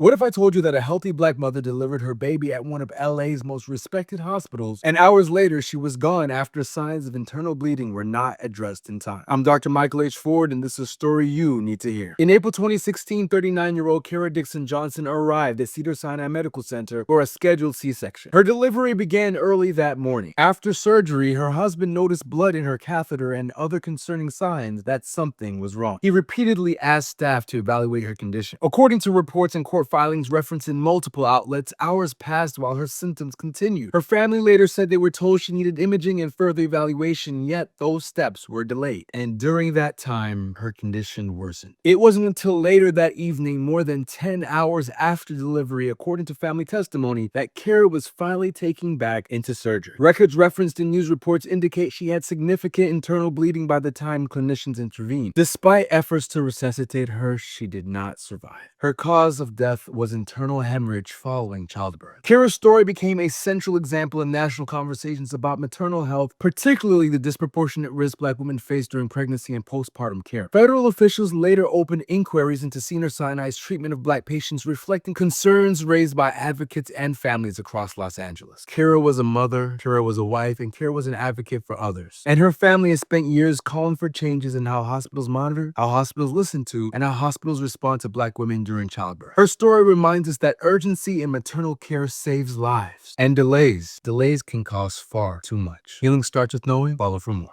What if I told you that a healthy black mother delivered her baby at one of LA's most respected hospitals, and hours later she was gone after signs of internal bleeding were not addressed in time? I'm Dr. Michael H. Ford, and this is a story you need to hear. In April 2016, 39-year-old Kara Dixon Johnson arrived at Cedars-Sinai Medical Center for a scheduled C-section. Her delivery began early that morning. After surgery, her husband noticed blood in her catheter and other concerning signs that something was wrong. He repeatedly asked staff to evaluate her condition. According to reports and court filings referenced in multiple outlets, hours passed while her symptoms continued. Her family later said they were told she needed imaging and further evaluation, yet those steps were delayed. And during that time, her condition worsened. It wasn't until later that evening, more than 10 hours after delivery, according to family testimony, that Kara was finally taken back into surgery. Records referenced in news reports indicate she had significant internal bleeding by the time clinicians intervened. Despite efforts to resuscitate her, she did not survive. Her cause of death was internal hemorrhage following childbirth. Kara's story became a central example in national conversations about maternal health, particularly the disproportionate risk Black women face during pregnancy and postpartum care. Federal officials later opened inquiries into Cedars-Sinai's treatment of Black patients, reflecting concerns raised by advocates and families across Los Angeles. Kara was a mother, Kara was a wife, and Kara was an advocate for others. And her family has spent years calling for changes in how hospitals monitor, how hospitals listen to, and how hospitals respond to Black women during childbirth. Her story reminds us that urgency in maternal care saves lives. And delays can cost far too much. Healing starts with knowing. Follow for more.